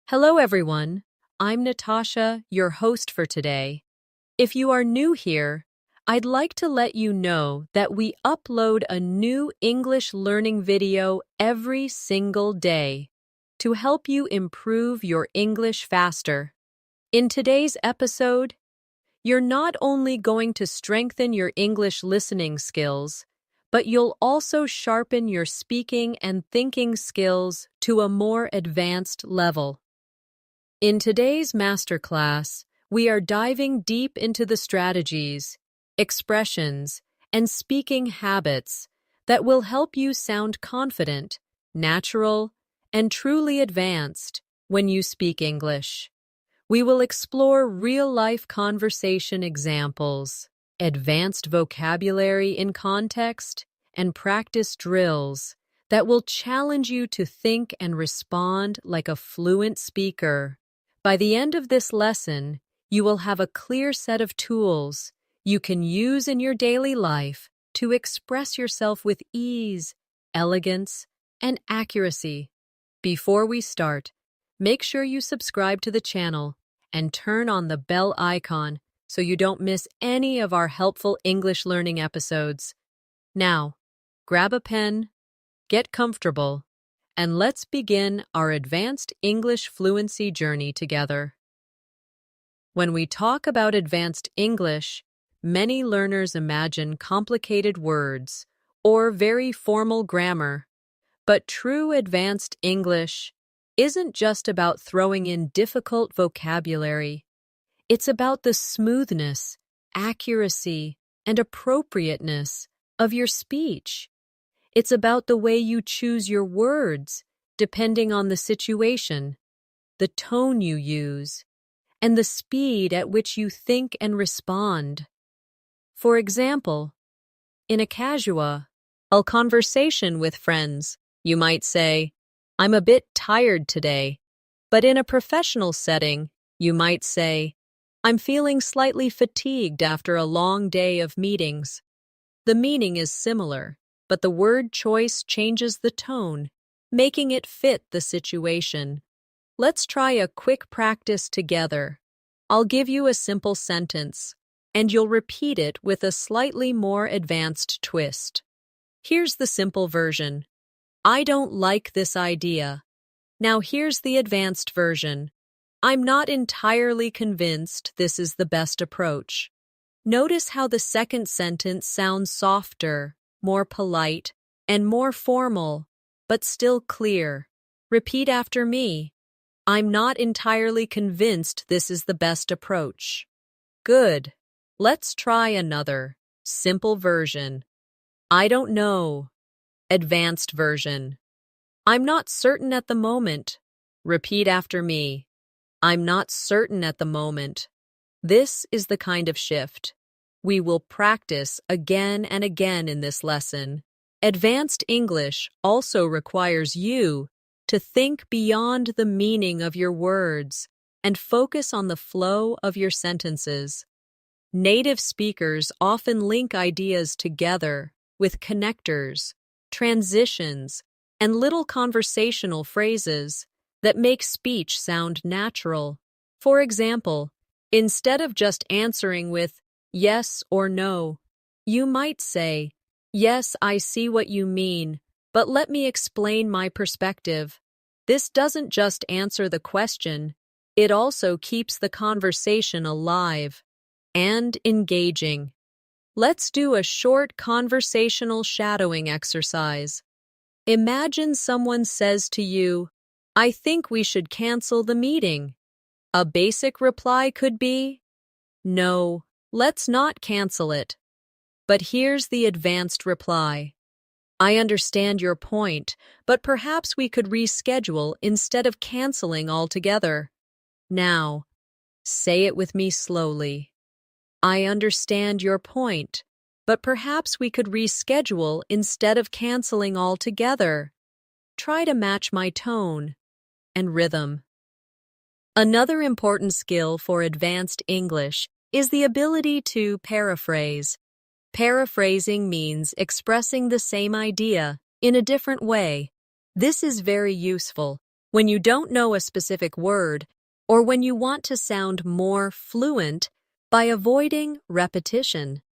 Hello, everyone. I'm Natasha, your host for today. If you are new here, I'd like to let you know that we upload a new English learning video every single day to help you improve your English faster. In today's episode, you're not only going to strengthen your English listening skills, but you'll also sharpen your speaking and thinking skills to a more advanced level. In today's masterclass, we are diving deep into the strategies, expressions, and speaking habits that will help you sound confident, natural, and truly advanced when you speak English. We will explore real-life conversation examples, advanced vocabulary in context, and practice drills that will challenge you to think and respond like a fluent speaker. By the end of this lesson, you will have a clear set of tools you can use in your daily life to express yourself with ease, elegance, and accuracy. Before we start, make sure you subscribe to the channel and turn on the bell icon so you don't miss any of our helpful English learning episodes. Now, grab a pen, get comfortable, and let's begin our advanced English fluency journey together. When we talk about advanced English, many learners imagine complicated words or very formal grammar. But true advanced English isn't just about throwing in difficult vocabulary. It's about the smoothness, accuracy, and appropriateness of your speech. It's about the way you choose your words, depending on the situation, the tone you use, and the speed at which you think and respond. For example, in a casual conversation with friends, you might say, "I'm a bit tired today." But in a professional setting, you might say, "I'm feeling slightly fatigued after a long day of meetings." The meaning is similar, but the word choice changes the tone, making it fit the situation. Let's try a quick practice together. I'll give you a simple sentence, and you'll repeat it with a slightly more advanced twist. Here's the simple version. I don't like this idea. Now here's the advanced version. I'm not entirely convinced this is the best approach. Notice how the second sentence sounds softer, more polite, and more formal, but still clear. Repeat after me. I'm not entirely convinced this is the best approach. Good. Let's try another, simple version. I don't know. Advanced version. I'm not certain at the moment. Repeat after me. I'm not certain at the moment. This is the kind of shift we will practice again and again in this lesson. Advanced English also requires you to think beyond the meaning of your words and focus on the flow of your sentences. Native speakers often link ideas together with connectors, transitions, and little conversational phrases that make speech sound natural. For example, instead of just answering with yes or no, you might say, "Yes, I see what you mean, but let me explain my perspective." This doesn't just answer the question, it also keeps the conversation alive and engaging. Let's do a short conversational shadowing exercise. Imagine someone says to you, "I think we should cancel the meeting." A basic reply could be, "No, let's not cancel it." But here's the advanced reply. "I understand your point, but perhaps we could reschedule instead of canceling altogether." Now, say it with me slowly. I understand your point, but perhaps we could reschedule instead of canceling altogether. Try to match my tone and rhythm. Another important skill for advanced English is the ability to paraphrase. Paraphrasing means expressing the same idea in a different way. This is very useful When you don't know a specific word, or when you want to sound more fluent by avoiding repetition.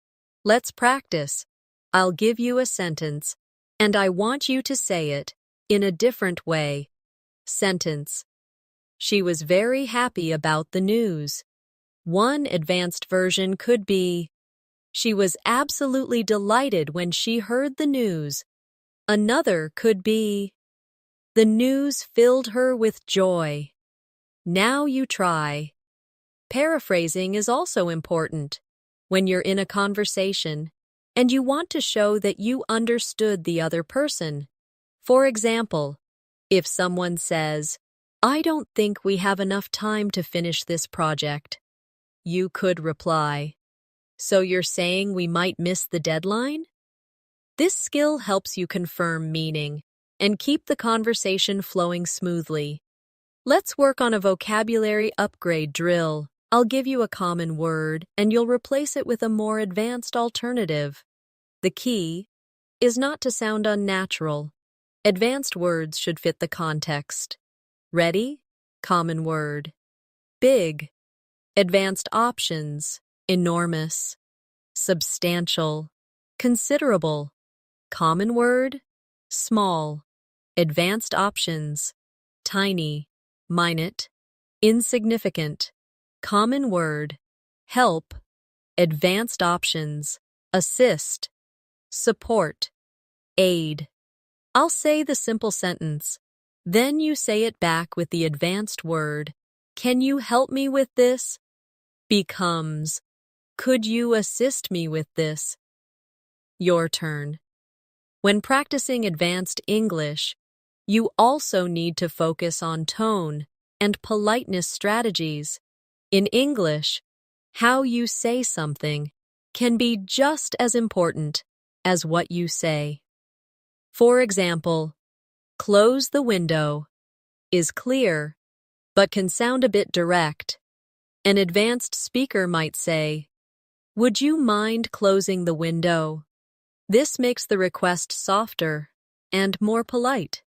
Let's practice. I'll give you a sentence, and I want you to say it in a different way. Sentence. She was very happy about the news. One advanced version could be, she was absolutely delighted when she heard the news. Another could be, the news filled her with joy. Now you try. Paraphrasing is also important. When you're in a conversation and you want to show that you understood the other person. For example, if someone says, I don't think we have enough time to finish this project, you could reply, so you're saying we might miss the deadline? This skill helps you confirm meaning and keep the conversation flowing smoothly. Let's work on a vocabulary upgrade drill. I'll give you a common word, and you'll replace it with a more advanced alternative. The key is not to sound unnatural. Advanced words should fit the context. Ready? Common word. Big. Advanced options. Enormous. Substantial. Considerable. Common word. Small. Advanced options. Tiny. Minute. Insignificant. Common word. Help. Advanced options. Assist. Support. Aid. I'll say the simple sentence. Then you say it back with the advanced word. Can you help me with this? Becomes, could you assist me with this? Your turn. When practicing advanced English, you also need to focus on tone and politeness strategies. In English, how you say something can be just as important as what you say. For example, close the window is clear, but can sound a bit direct. An advanced speaker might say, would you mind closing the window? This makes the request softer and more polite.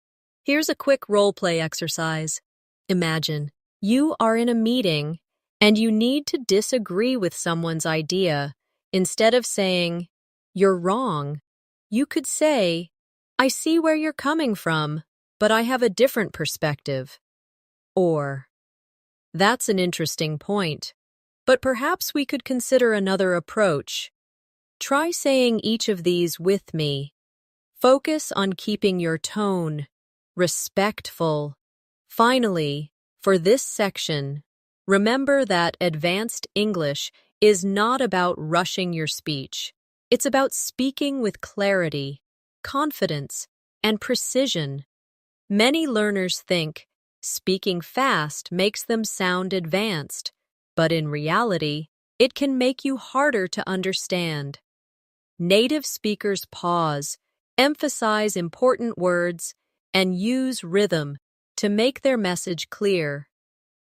Here's a quick role-play exercise. Imagine you are in a meeting and you need to disagree with someone's idea. Instead of saying, you're wrong, you could say, I see where you're coming from, but I have a different perspective. Or, that's an interesting point, but perhaps we could consider another approach. Try saying each of these with me. Focus on keeping your tone respectful. Finally, for this section, remember that advanced English is not about rushing your speech. It's about speaking with clarity, confidence, and precision. Many learners think speaking fast makes them sound advanced, but in reality, it can make you harder to understand. Native speakers pause, emphasize important words, and use rhythm to make their message clear.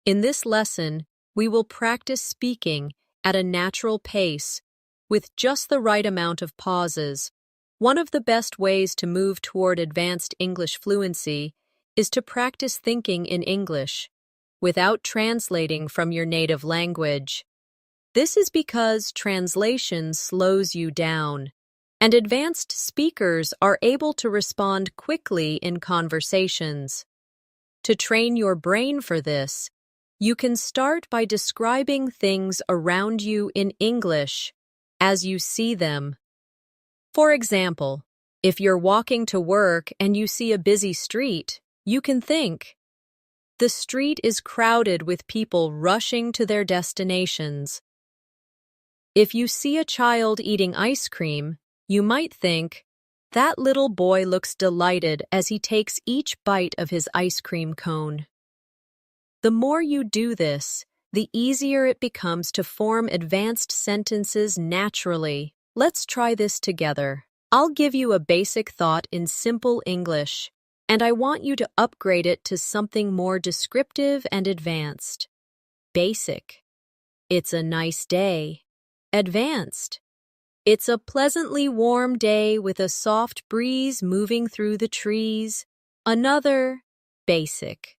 In this lesson, we will practice speaking at a natural pace with just the right amount of pauses. One of the best ways to move toward advanced English fluency is to practice thinking in English without translating from your native language. This is because translation slows you down, and advanced speakers are able to respond quickly in conversations. To train your brain for this, you can start by describing things around you in English as you see them. For example, if you're walking to work and you see a busy street, you can think, the street is crowded with people rushing to their destinations. If you see a child eating ice cream, you might think, that little boy looks delighted as he takes each bite of his ice cream cone. The more you do this, the easier it becomes to form advanced sentences naturally. Let's try this together. I'll give you a basic thought in simple English, and I want you to upgrade it to something more descriptive and advanced. Basic. It's a nice day. Advanced. It's a pleasantly warm day with a soft breeze moving through the trees. Another. Basic.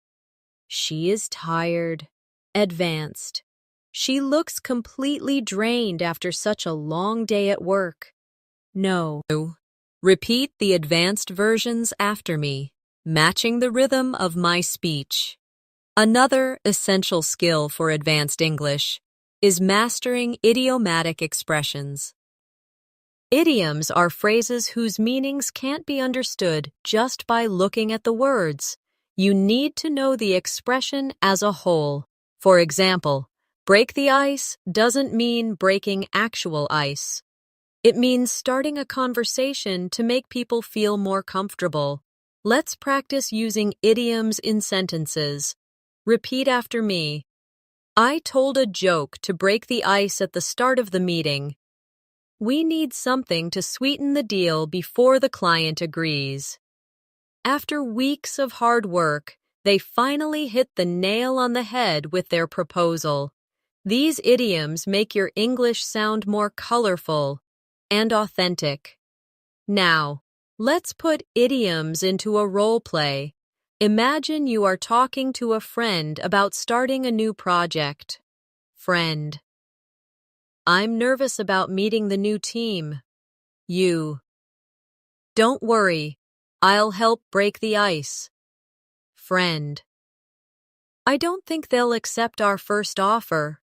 She is tired. Advanced. She looks completely drained after such a long day at work. No. Repeat the advanced versions after me, matching the rhythm of my speech. Another essential skill for advanced English is mastering idiomatic expressions. Idioms are phrases whose meanings can't be understood just by looking at the words. You need to know the expression as a whole. For example, break the ice doesn't mean breaking actual ice. It means starting a conversation to make people feel more comfortable. Let's practice using idioms in sentences. Repeat after me. I told a joke to break the ice at the start of the meeting. We need something to sweeten the deal before the client agrees. After weeks of hard work, they finally hit the nail on the head with their proposal. These idioms make your English sound more colorful and authentic. Now, let's put idioms into a role play. Imagine you are talking to a friend about starting a new project. Friend. I'm nervous about meeting the new team. You. Don't worry, I'll help break the ice. Friend. I don't think they'll accept our first offer.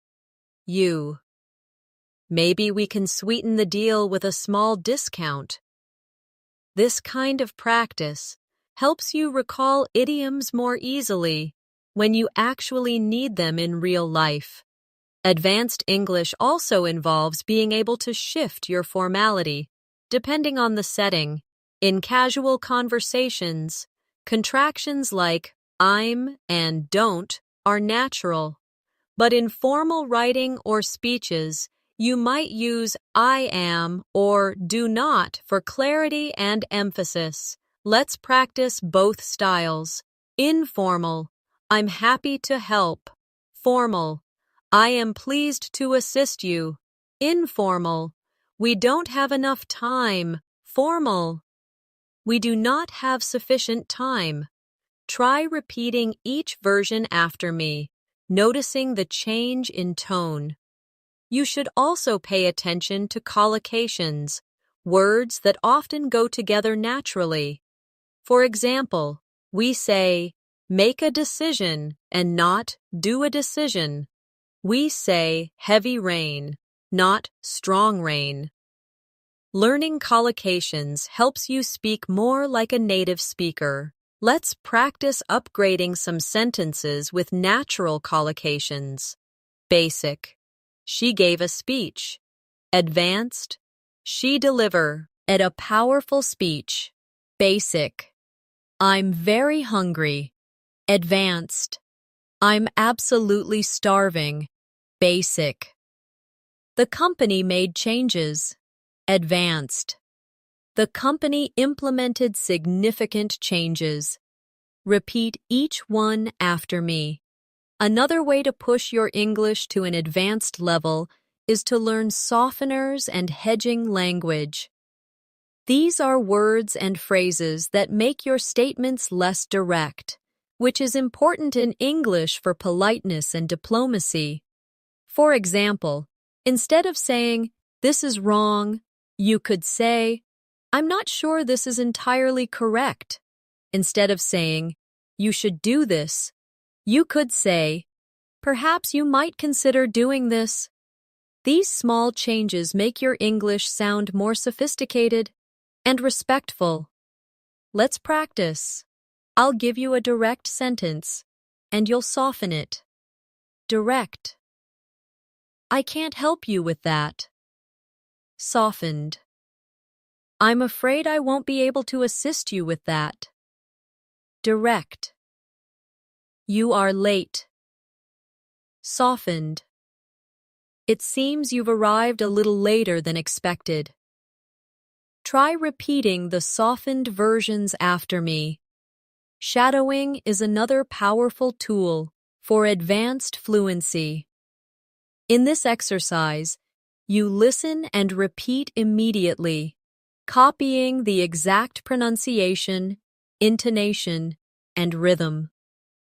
You. Maybe we can sweeten the deal with a small discount. This kind of practice helps you recall idioms more easily when you actually need them in real life. Advanced English also involves being able to shift your formality, depending on the setting. In casual conversations, contractions like I'm and don't are natural. But in formal writing or speeches, you might use I am or do not for clarity and emphasis. Let's practice both styles. Informal, I'm happy to help. Formal, I am pleased to assist you. Informal, we don't have enough time. Formal, we do not have sufficient time. Try repeating each version after me, noticing the change in tone. You should also pay attention to collocations, words that often go together naturally. For example, we say, make a decision and not do a decision. We say heavy rain, not strong rain. Learning collocations helps you speak more like a native speaker. Let's practice upgrading some sentences with natural collocations. Basic. She gave a speech. Advanced. She delivered a powerful speech. Basic. I'm very hungry. Advanced. I'm absolutely starving. Basic. The company made changes. Advanced. The company implemented significant changes. Repeat each one after me. Another way to push your English to an advanced level is to learn softeners and hedging language. These are words and phrases that make your statements less direct, which is important in English for politeness and diplomacy. For example, instead of saying, "This is wrong," you could say, "I'm not sure this is entirely correct." Instead of saying, "You should do this," you could say, "Perhaps you might consider doing this." These small changes make your English sound more sophisticated and respectful. Let's practice. I'll give you a direct sentence, and you'll soften it. Direct. I can't help you with that. Softened. I'm afraid I won't be able to assist you with that. Direct. You are late. Softened. It seems you've arrived a little later than expected. Try repeating the softened versions after me. Shadowing is another powerful tool for advanced fluency. In this exercise, you listen and repeat immediately, copying the exact pronunciation, intonation, and rhythm.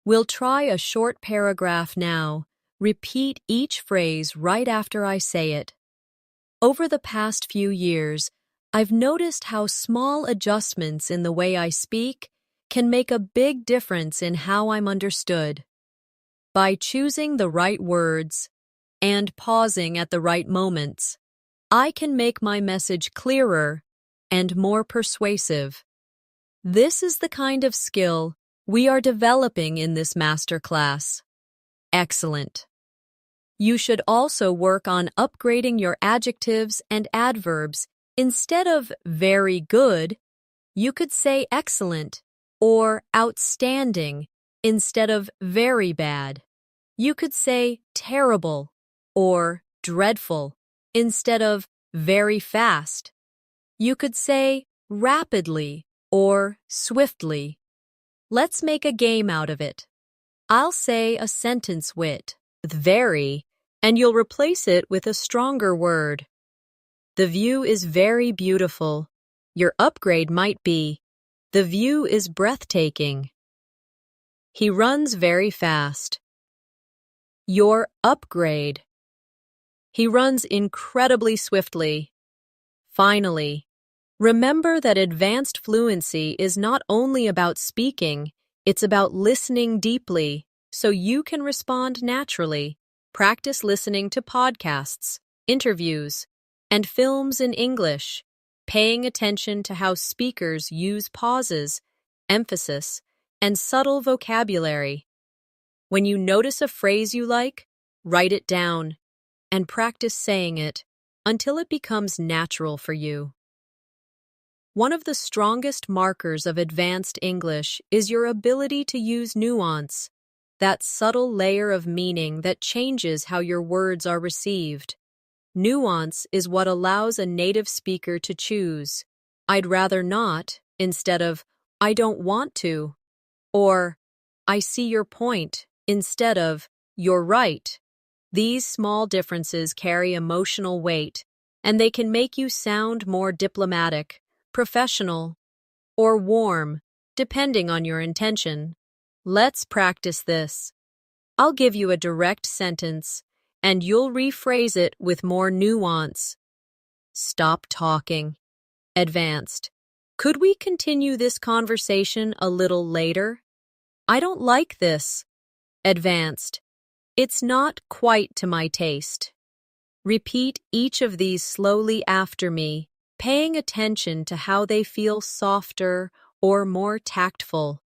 We'll try a short paragraph now. Repeat each phrase right after I say it. Over the past few years, I've noticed how small adjustments in the way I speak can make a big difference in how I'm understood. By choosing the right words and pausing at the right moments, I can make my message clearer and more persuasive. This is the kind of skill we are developing in this masterclass. Excellent. You should also work on upgrading your adjectives and adverbs. Instead of very good, you could say excellent or outstanding instead of very bad. You could say terrible or dreadful instead of very fast. You could say rapidly or swiftly. Let's make a game out of it. I'll say a sentence with very, and you'll replace it with a stronger word. The view is very beautiful. Your upgrade might be, the view is breathtaking. He runs very fast. Your upgrade. He runs incredibly swiftly. Finally, remember that advanced fluency is not only about speaking, it's about listening deeply so you can respond naturally. Practice listening to podcasts, interviews, and films in English, paying attention to how speakers use pauses, emphasis, and subtle vocabulary. When you notice a phrase you like, write it down and practice saying it until it becomes natural for you. One of the strongest markers of advanced English is your ability to use nuance, that subtle layer of meaning that changes how your words are received. Nuance is what allows a native speaker to choose, "I'd rather not," instead of "I don't want to," or "I see your point," instead of "You're right." These small differences carry emotional weight, and they can make you sound more diplomatic, professional, or warm, depending on your intention. Let's practice this. I'll give you a direct sentence, and you'll rephrase it with more nuance. Stop talking. Advanced. Could we continue this conversation a little later? I don't like this. Advanced. It's not quite to my taste. Repeat each of these slowly after me, paying attention to how they feel softer or more tactful.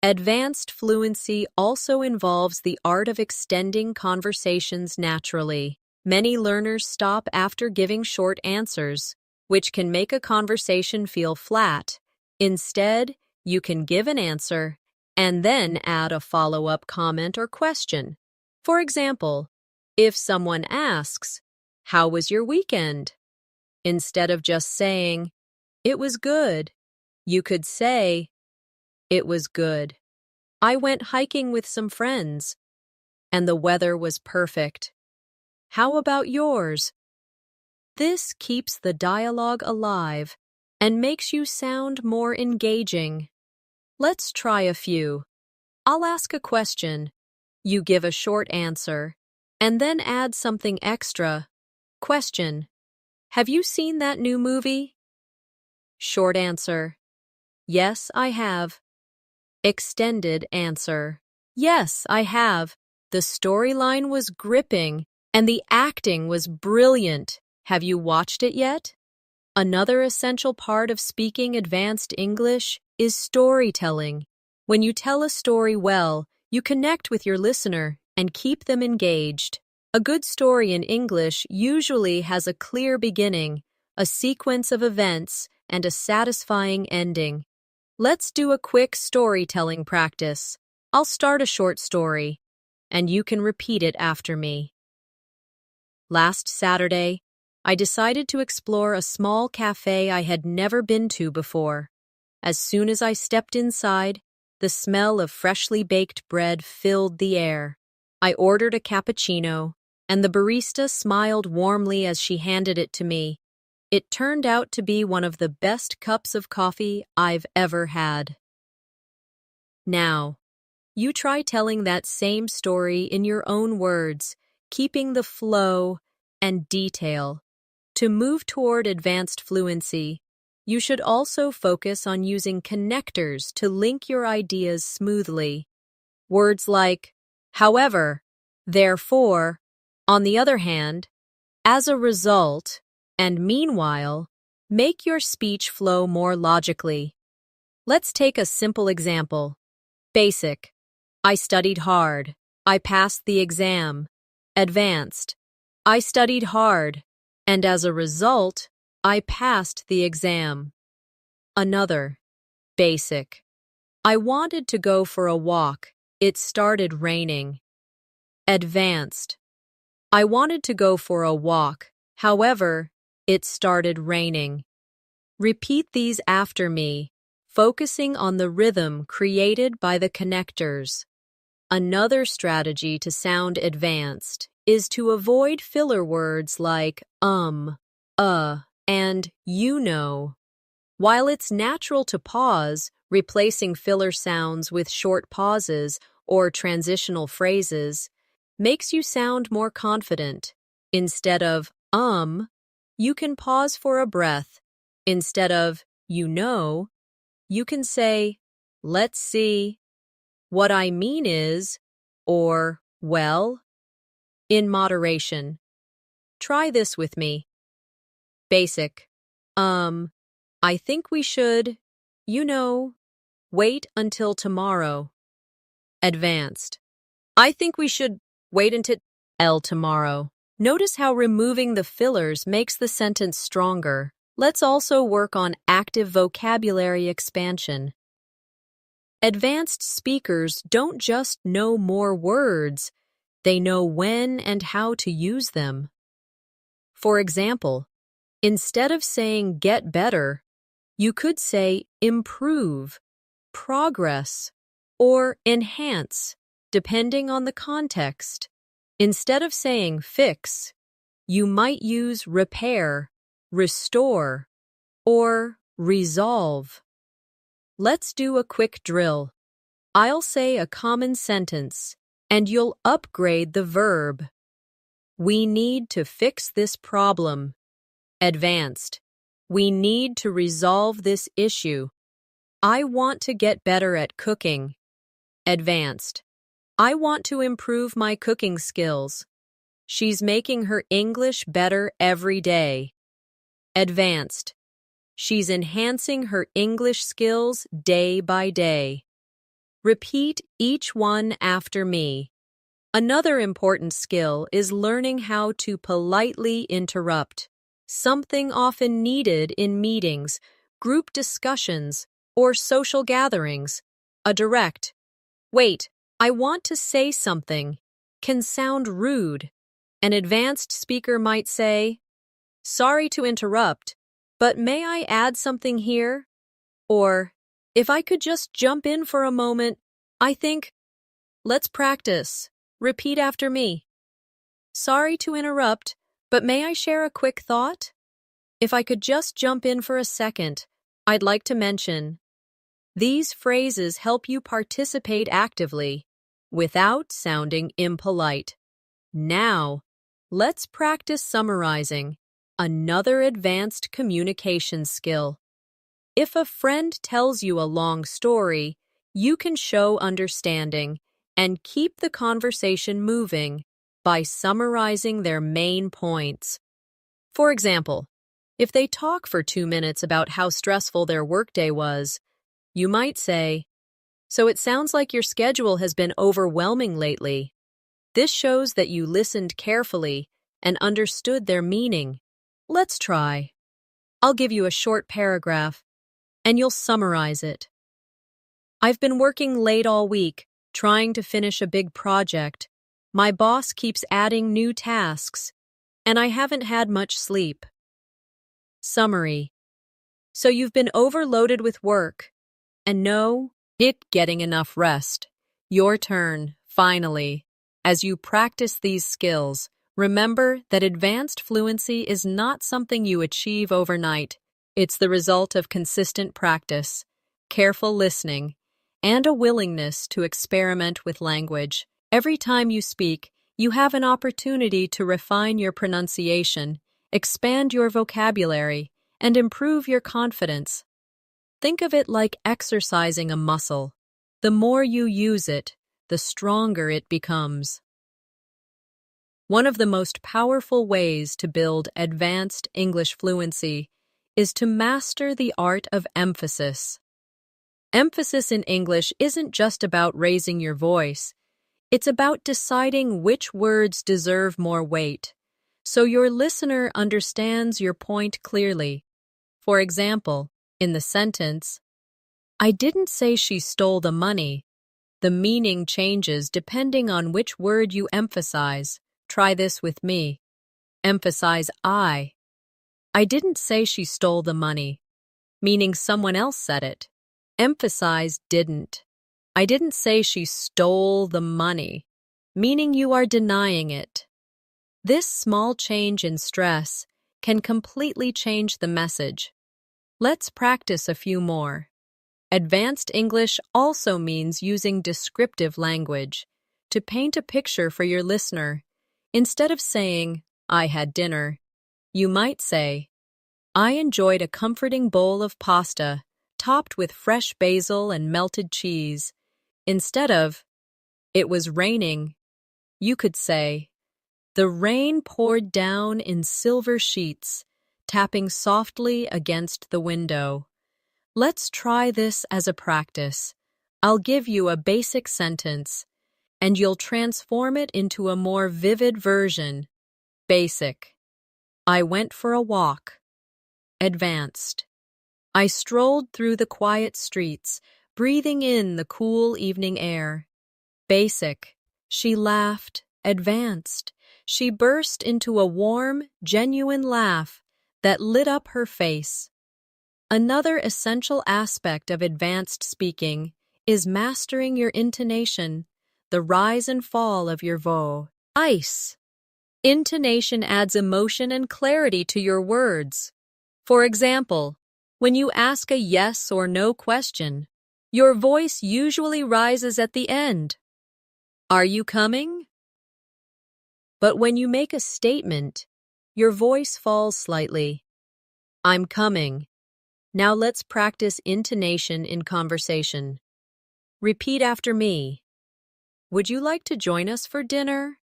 Advanced fluency also involves the art of extending conversations naturally. Many learners stop after giving short answers, which can make a conversation feel flat. Instead, you can give an answer and then add a follow-up comment or question. For example, if someone asks, "How was your weekend?" Instead of just saying, "It was good," you could say, "It was good. I went hiking with some friends, and the weather was perfect. How about yours?" This keeps the dialogue alive and makes you sound more engaging. Let's try a few. I'll ask a question. You give a short answer, and then add something extra. Question: Have you seen that new movie? Short answer: Yes, I have. Extended answer: Yes, I have. The storyline was gripping, and the acting was brilliant. Have you watched it yet? Another essential part of speaking advanced English is storytelling. When you tell a story well, you connect with your listener and keep them engaged. A good story in English usually has a clear beginning, a sequence of events, and a satisfying ending. Let's do a quick storytelling practice. I'll start a short story, and you can repeat it after me. Last Saturday, I decided to explore a small cafe I had never been to before. As soon as I stepped inside, the smell of freshly baked bread filled the air. I ordered a cappuccino, and the barista smiled warmly as she handed it to me. It turned out to be one of the best cups of coffee I've ever had. Now, you try telling that same story in your own words, keeping the flow and detail. To move toward advanced fluency, you should also focus on using connectors to link your ideas smoothly. Words like, however, therefore, on the other hand, as a result, and meanwhile, make your speech flow more logically. Let's take a simple example. Basic. I studied hard. I passed the exam. Advanced. I studied hard, and as a result, I passed the exam. Another. Basic. I wanted to go for a walk. It started raining. Advanced. I wanted to go for a walk. However, it started raining. Repeat these after me, focusing on the rhythm created by the connectors. Another strategy to sound advanced is to avoid filler words like and you know. While it's natural to pause, replacing filler sounds with short pauses or transitional phrases makes you sound more confident. Instead of you can pause for a breath. Instead of you know, you can say, let's see. What I mean is, or, well, in moderation. Try this with me. Basic. I think we should, wait until tomorrow. Advanced. I think we should wait until tomorrow. Notice how removing the fillers makes the sentence stronger. Let's also work on active vocabulary expansion. Advanced speakers don't just know more words, they know when and how to use them. For example, instead of saying get better, you could say improve, progress, or enhance, depending on the context. Instead of saying fix, you might use repair, restore, or resolve. Let's do a quick drill. I'll say a common sentence, and you'll upgrade the verb. We need to fix this problem. Advanced. We need to resolve this issue. I want to get better at cooking. Advanced. I want to improve my cooking skills. She's making her English better every day. Advanced. She's enhancing her English skills day by day. Repeat each one after me. Another important skill is learning how to politely interrupt, something often needed in meetings, group discussions, or social gatherings. A direct, wait, I want to say something, can sound rude. An advanced speaker might say, sorry to interrupt, but may I add something here? Or, if I could just jump in for a moment, I think, let's practice. Repeat after me. Sorry to interrupt, but may I share a quick thought? If I could just jump in for a second, I'd like to mention. These phrases help you participate actively, without sounding impolite. Now, let's practice summarizing. Another advanced communication skill. If a friend tells you a long story, you can show understanding and keep the conversation moving by summarizing their main points. For example, if they talk for 2 minutes about how stressful their workday was, you might say, so it sounds like your schedule has been overwhelming lately. This shows that you listened carefully and understood their meaning. Let's try. I'll give you a short paragraph, and you'll summarize it. I've been working late all week, trying to finish a big project. My boss keeps adding new tasks, and I haven't had much sleep. Summary. So you've been overloaded with work, and not getting enough rest. Your turn, finally. As you practice these skills, remember that advanced fluency is not something you achieve overnight. It's the result of consistent practice, careful listening, and a willingness to experiment with language. Every time you speak, you have an opportunity to refine your pronunciation, expand your vocabulary, and improve your confidence. Think of it like exercising a muscle. The more you use it, the stronger it becomes. One of the most powerful ways to build advanced English fluency is to master the art of emphasis. Emphasis in English isn't just about raising your voice. It's about deciding which words deserve more weight, so your listener understands your point clearly. For example, in the sentence, "I didn't say she stole the money," the meaning changes depending on which word you emphasize. Try this with me. Emphasize I. "I didn't say she stole the money," meaning someone else said it. Emphasize didn't. "I didn't say she stole the money," meaning you are denying it. This small change in stress can completely change the message. Let's practice a few more. Advanced English also means using descriptive language to paint a picture for your listener. Instead of saying, "I had dinner," you might say, "I enjoyed a comforting bowl of pasta topped with fresh basil and melted cheese." Instead of, "It was raining," you could say, "The rain poured down in silver sheets, tapping softly against the window." Let's try this as a practice. I'll give you a basic sentence, and you'll transform it into a more vivid version. Basic. "I went for a walk." Advanced. "I strolled through the quiet streets, breathing in the cool evening air." Basic. "She laughed." Advanced. "She burst into a warm, genuine laugh that lit up her face." Another essential aspect of advanced speaking is mastering your intonation, the rise and fall of your voice. Intonation adds emotion and clarity to your words. For example, when you ask a yes or no question, your voice usually rises at the end. "Are you coming?" But when you make a statement, your voice falls slightly. "I'm coming." Now let's practice intonation in conversation. Repeat after me. "Would you like to join us for dinner?"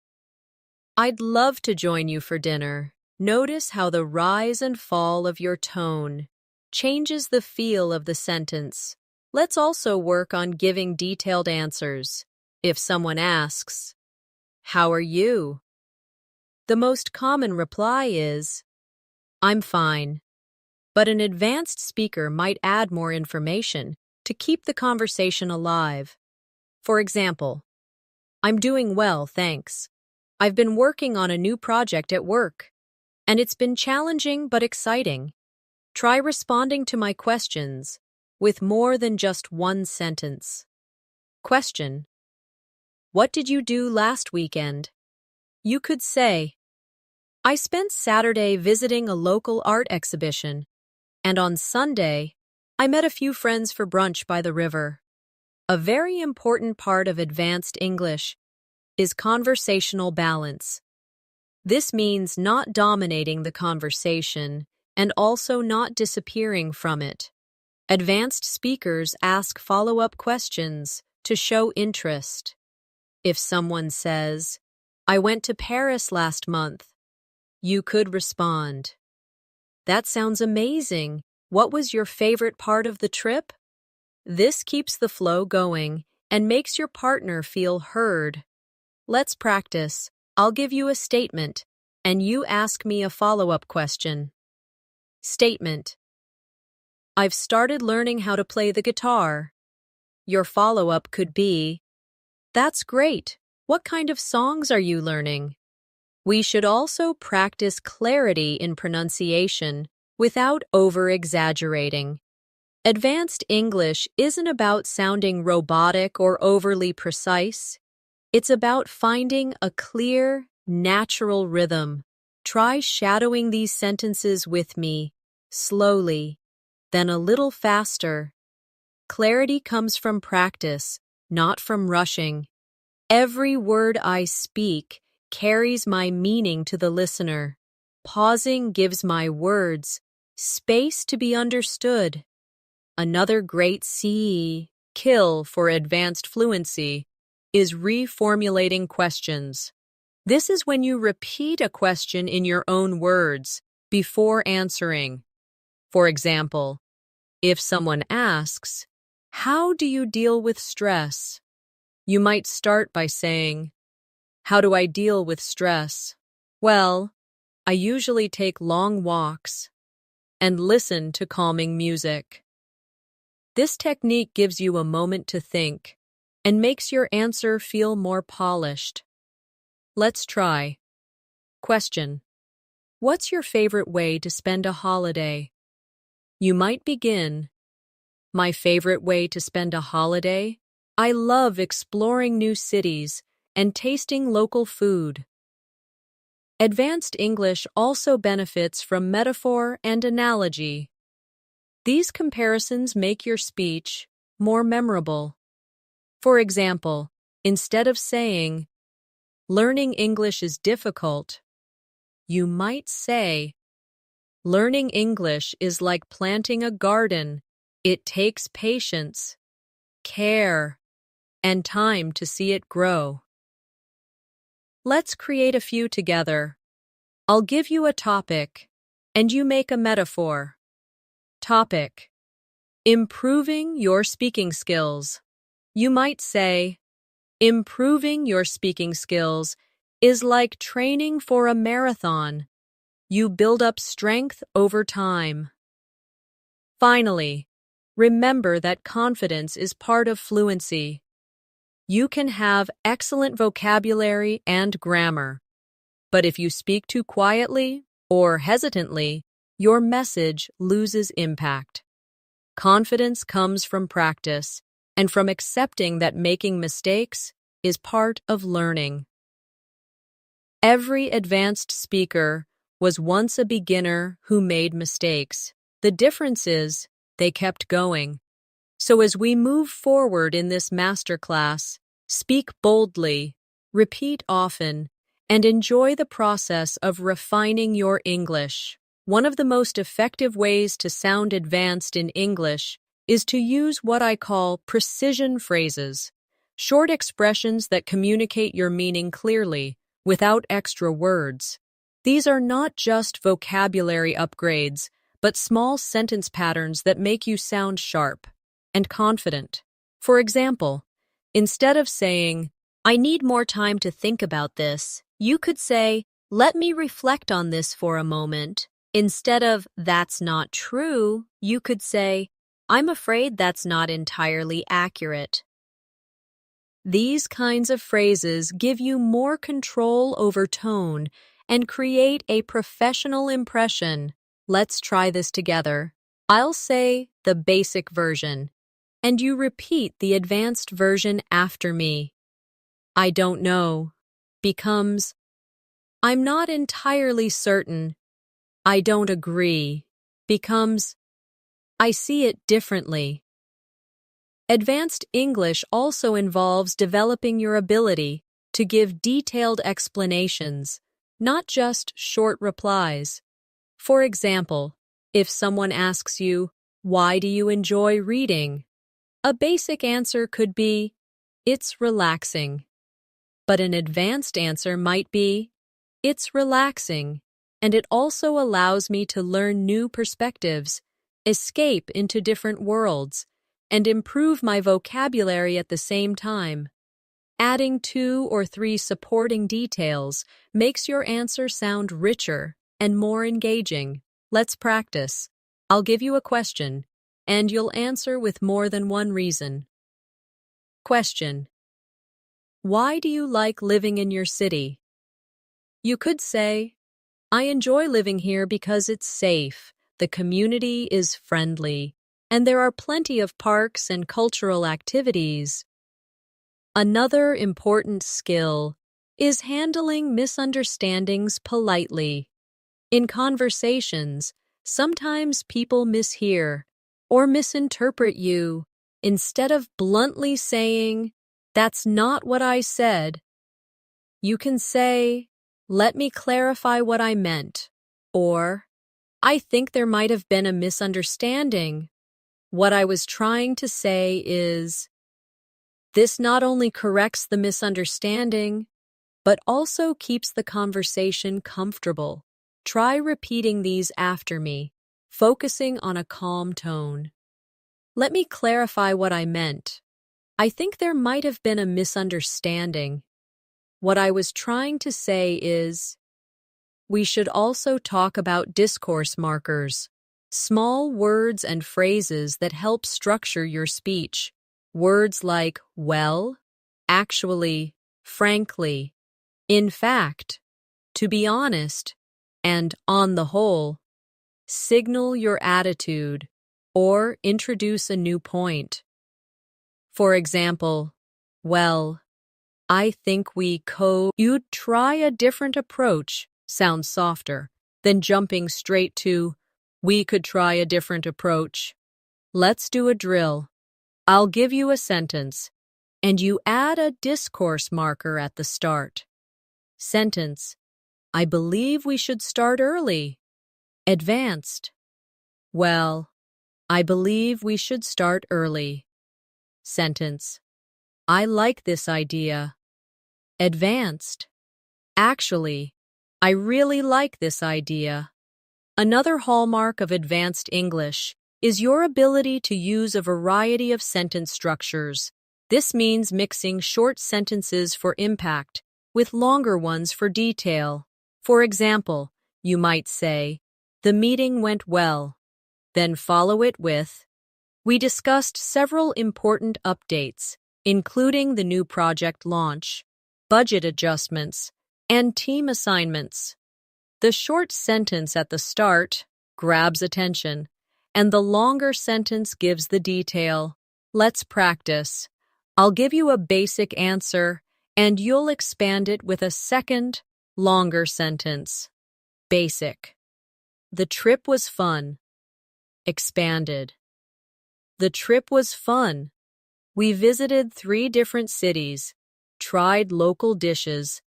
"I'd love to join you for dinner." Notice how the rise and fall of your tone changes the feel of the sentence. Let's also work on giving detailed answers. If someone asks, "How are you?" the most common reply is, "I'm fine." But an advanced speaker might add more information to keep the conversation alive. For example, "I'm doing well, thanks. I've been working on a new project at work, and it's been challenging but exciting." Try responding to my questions with more than just one sentence. Question: "What did you do last weekend?" You could say, "I spent Saturday visiting a local art exhibition, and on Sunday, I met a few friends for brunch by the river." A very important part of advanced English is conversational balance. This means not dominating the conversation and also not disappearing from it. Advanced speakers ask follow-up questions to show interest. If someone says, "I went to Paris last month," you could respond, "That sounds amazing. What was your favorite part of the trip?" This keeps the flow going and makes your partner feel heard. Let's practice. I'll give you a statement, and you ask me a follow-up question. Statement: "I've started learning how to play the guitar." Your follow-up could be, "That's great. What kind of songs are you learning?" We should also practice clarity in pronunciation without over-exaggerating. Advanced English isn't about sounding robotic or overly precise. It's about finding a clear, natural rhythm. Try shadowing these sentences with me, slowly, then a little faster. Clarity comes from practice, not from rushing. Every word I speak carries my meaning to the listener. Pausing gives my words space to be understood. Another great skill for advanced fluency is reformulating questions. This is when you repeat a question in your own words before answering. For example, if someone asks, "How do you deal with stress?" you might start by saying, "How do I deal with stress? Well, I usually take long walks and listen to calming music." This technique gives you a moment to think and makes your answer feel more polished. Let's try. Question: what's your favorite way to spend a holiday? You might begin, "My favorite way to spend a holiday? I love exploring new cities and tasting local food." Advanced English also benefits from metaphor and analogy. These comparisons make your speech more memorable. For example, instead of saying, "Learning English is difficult," you might say, "Learning English is like planting a garden. It takes patience, care, and time to see it grow." Let's create a few together. I'll give you a topic, and you make a metaphor. Topic: improving your speaking skills. You might say, "Improving your speaking skills is like training for a marathon. You build up strength over time." Finally, remember that confidence is part of fluency. You can have excellent vocabulary and grammar, but if you speak too quietly or hesitantly, your message loses impact. Confidence comes from practice and from accepting that making mistakes is part of learning. Every advanced speaker was once a beginner who made mistakes. The difference is they kept going. So as we move forward in this masterclass, speak boldly, repeat often, and enjoy the process of refining your English. One of the most effective ways to sound advanced in English is to use what I call precision phrases, short expressions that communicate your meaning clearly, without extra words. These are not just vocabulary upgrades, but small sentence patterns that make you sound sharp and confident. For example, instead of saying, "I need more time to think about this," you could say, "Let me reflect on this for a moment." Instead of, "That's not true," you could say, "I'm afraid that's not entirely accurate." These kinds of phrases give you more control over tone and create a professional impression. Let's try this together. I'll say the basic version, and you repeat the advanced version after me. "I don't know" becomes, "I'm not entirely certain." "I don't agree" becomes, "I see it differently." Advanced English also involves developing your ability to give detailed explanations, not just short replies. For example, if someone asks you, "Why do you enjoy reading?" a basic answer could be, "It's relaxing." But an advanced answer might be, "It's relaxing, and it also allows me to learn new perspectives, escape into different worlds, and improve my vocabulary at the same time." Adding 2 or 3 supporting details makes your answer sound richer and more engaging. Let's practice. I'll give you a question, and you'll answer with more than one reason. Question: why do you like living in your city? You could say, "I enjoy living here because it's safe, the community is friendly, and there are plenty of parks and cultural activities." Another important skill is handling misunderstandings politely. In conversations, sometimes people mishear or misinterpret you, Instead of bluntly saying, "That's not what I said," you can say, "Let me clarify what I meant," or, "I think there might have been a misunderstanding. What I was trying to say is," this not only corrects the misunderstanding, but also keeps the conversation comfortable. Try repeating these after me, focusing on a calm tone. "Let me clarify what I meant. I think there might have been a misunderstanding. What I was trying to say is," we should also talk about discourse markers, small words and phrases that help structure your speech. Words like "well," "actually," "frankly," "in fact," "to be honest," and "on the whole" signal your attitude or introduce a new point. For example, "Well, I think you'd try a different approach" sounds softer than jumping straight to "we could try a different approach." Let's do a drill. I'll give you a sentence, and you add a discourse marker at the start. Sentence: "I believe we should start early." Advanced: "Well, I believe we should start early." Sentence: "I like this idea." Advanced: "Actually, I really like this idea." Another hallmark of advanced English is your ability to use a variety of sentence structures. This means mixing short sentences for impact with longer ones for detail. For example, you might say, "The meeting went well," then follow it with, "We discussed several important updates, including the new project launch, budget adjustments, and team assignments." The short sentence at the start grabs attention, and the longer sentence gives the detail. Let's practice. I'll give you a basic answer, and you'll expand it with a second, longer sentence. Basic: "The trip was fun." Expanded: "The trip was fun. We visited 3 different cities, tried local dishes,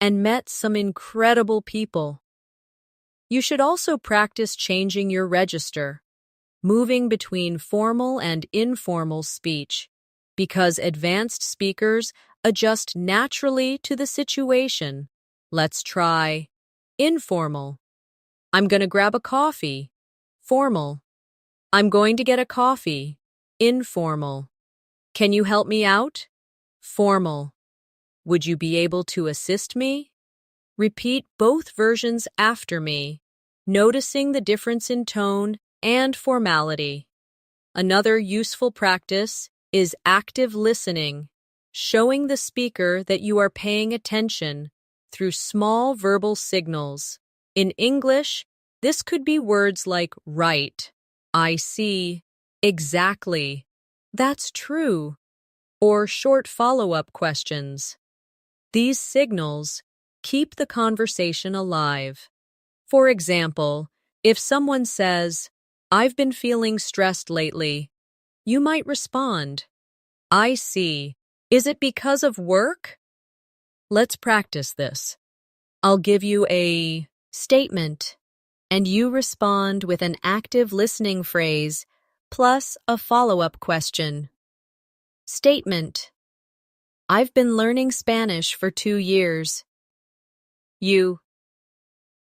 and met some incredible people." You should also practice changing your register, moving between formal and informal speech, because advanced speakers adjust naturally to the situation. Let's try informal: "I'm going to grab a coffee." Formal: "I'm going to get a coffee." Informal: "Can you help me out?" Formal: "Would you be able to assist me?" Repeat both versions after me, noticing the difference in tone and formality. Another useful practice is active listening, showing the speaker that you are paying attention through small verbal signals. In English, this could be words like "right," "I see," "exactly," "that's true," or short follow-up questions. These signals keep the conversation alive. For example, if someone says, "I've been feeling stressed lately," you might respond, "I see. Is it because of work?" Let's practice this. I'll give you a statement, and you respond with an active listening phrase plus a follow-up question. Statement: "I've been learning Spanish for 2 years." You: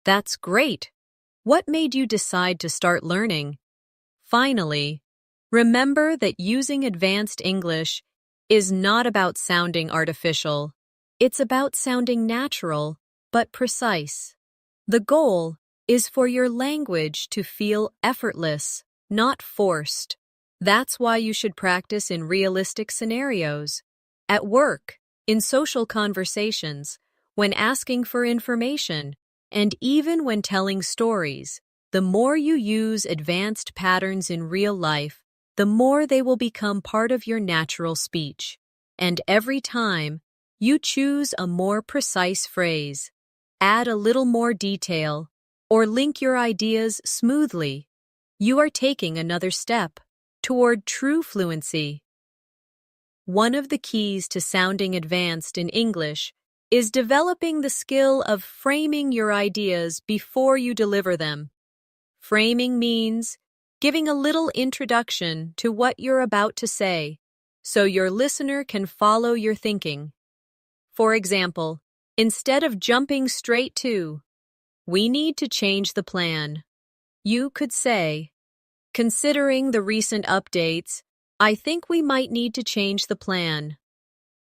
"That's great. What made you decide to start learning?" Finally, remember that using advanced English is not about sounding artificial. It's about sounding natural, but precise. The goal is for your language to feel effortless, not forced. That's why you should practice in realistic scenarios, at work, in social conversations, when asking for information, and even when telling stories. The more you use advanced patterns in real life, the more they will become part of your natural speech. And every time, you choose a more precise phrase, add a little more detail, or link your ideas smoothly, you are taking another step. toward true fluency. One of the keys to sounding advanced in English is developing the skill of framing your ideas before you deliver them. Framing means giving a little introduction to what you're about to say, so your listener can follow your thinking. For example, instead of jumping straight to, "We need to change the plan," you could say, "Considering the recent updates, I think we might need to change the plan."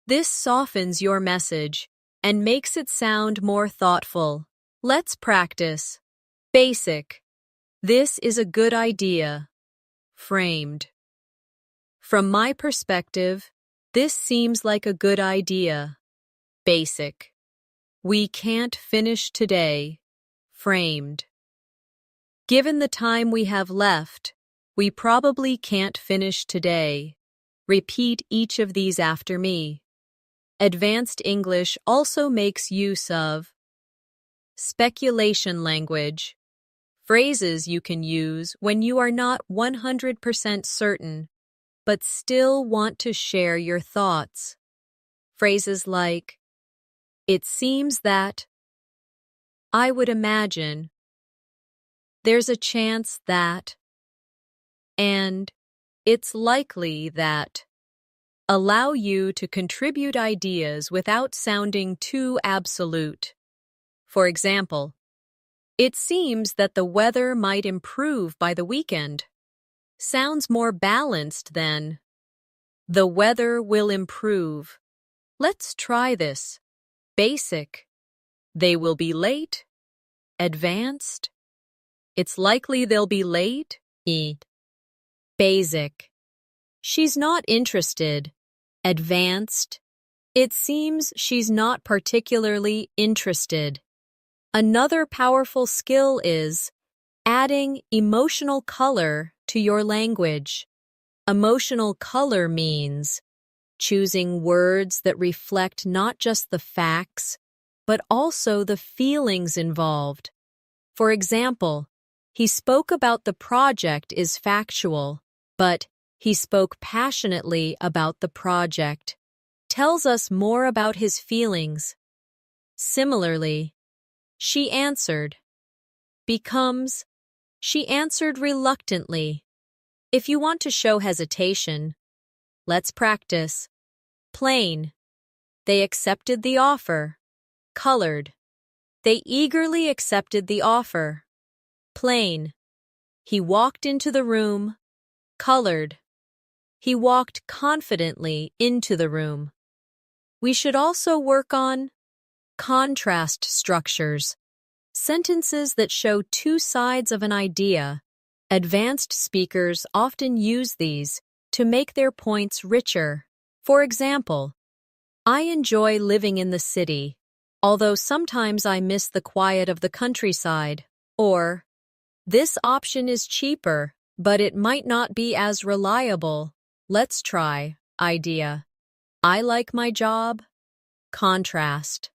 This softens your message and makes it sound more thoughtful. Let's practice. Basic. This is a good idea. Framed. From my perspective, this seems like a good idea. Basic. We can't finish today. Framed. Given the time we have left, we probably can't finish today. Repeat each of these after me. Advanced English also makes use of speculation language, phrases you can use when you are not 100% certain, but still want to share your thoughts. Phrases like, "It seems that," "I would imagine," "There's a chance that," and "It's likely that," allow you to contribute ideas without sounding too absolute. For example, "It seems that the weather might improve by the weekend." Sounds more balanced than, "The weather will improve. Let's try this." Basic. They will be late. Advanced. It's likely they'll be late. Basic. She's not interested. Advanced. It seems she's not particularly interested. Another powerful skill is adding emotional color to your language. Emotional color means choosing words that reflect not just the facts, but also the feelings involved. For example, he spoke about the project is factual, but he spoke passionately about the project. Tells us more about his feelings. Similarly, she answered becomes, she answered reluctantly. If you want to show hesitation, let's practice. Plain. They accepted the offer. Colored. They eagerly accepted the offer. Plain. He walked into the room. Colored. He walked confidently into the room. We should also work on contrast structures, sentences that show two sides of an idea. Advanced speakers often use these to make their points richer. For example, "I enjoy living in the city, although sometimes I miss the quiet of the countryside." Or, "This option is cheaper, but it might not be as reliable." Let's try. Idea. "I like my job." Contrast.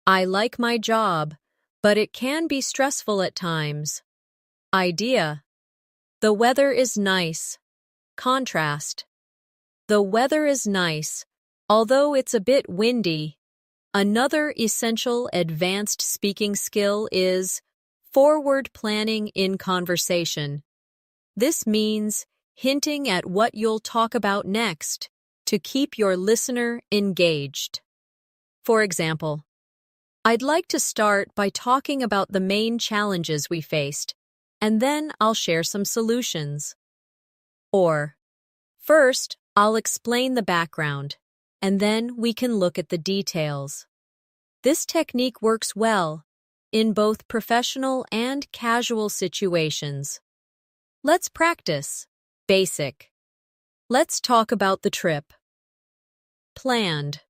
"I like my job, but it can be stressful at times." Idea. "The weather is nice." Contrast. "The weather is nice, although it's a bit windy." Another essential advanced speaking skill is forward planning in conversation. This means hinting at what you'll talk about next to keep your listener engaged. For example, "I'd like to start by talking about the main challenges we faced, and then I'll share some solutions." Or, "First, I'll explain the background, and then we can look at the details." This technique works well in both professional and casual situations. Let's practice. Basic. Let's talk about the trip. Planned.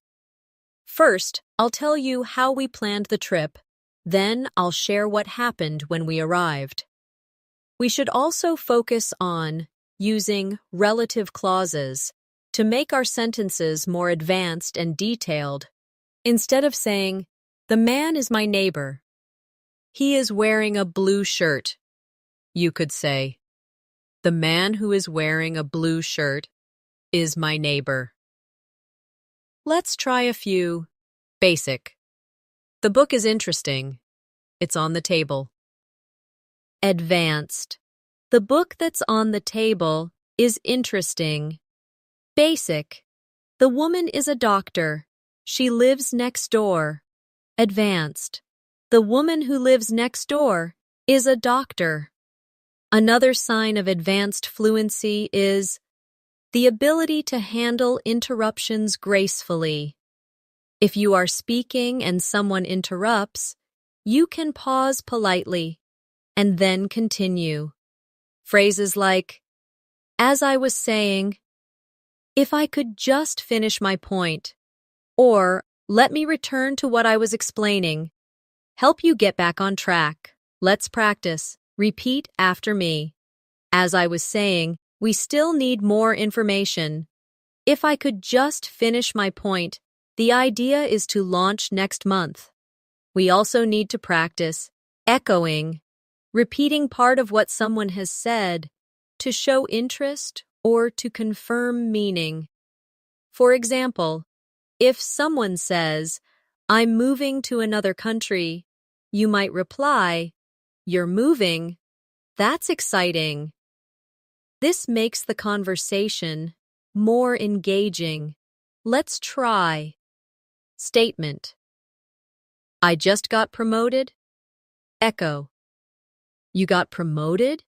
First, I'll tell you how we planned the trip, then I'll share what happened when we arrived. We should also focus on using relative clauses to make our sentences more advanced and detailed. Instead of saying, "The man is my neighbor. He is wearing a blue shirt," you could say, The man who is wearing a blue shirt is my neighbor. Let's try a few. Basic. The book is interesting. It's on the table. Advanced. The book that's on the table is interesting. Basic. The woman is a doctor. She lives next door. Advanced. The woman who lives next door is a doctor. Another sign of advanced fluency is the ability to handle interruptions gracefully. If you are speaking and someone interrupts, you can pause politely and then continue. Phrases like, as I was saying, if I could just finish my point, or let me return to what I was explaining, help you get back on track. Let's practice. Repeat after me. As I was saying, we still need more information. If I could just finish my point, the idea is to launch next month. We also need to practice echoing, repeating part of what someone has said to show interest or to confirm meaning. For example, if someone says, I'm moving to another country, you might reply, you're moving? That's exciting. This makes the conversation more engaging. Let's try. Statement. I just got promoted. Echo. You got promoted?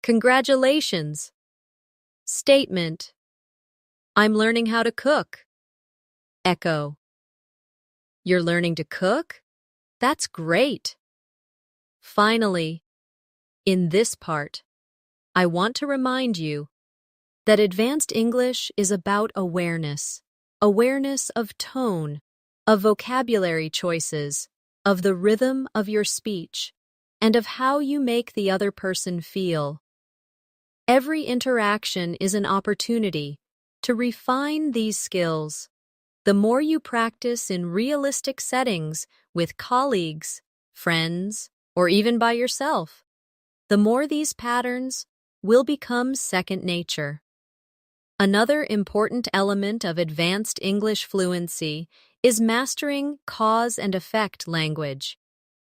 Congratulations. Statement. I'm learning how to cook. Echo. You're learning to cook? That's great. Finally, in this part, I want to remind you that advanced English is about awareness. Awareness of tone, of vocabulary choices, of the rhythm of your speech, and of how you make the other person feel. Every interaction is an opportunity to refine these skills. The more you practice in realistic settings with colleagues, friends, or even by yourself, the more these patterns will become second nature. Another important element of advanced English fluency is mastering cause and effect language.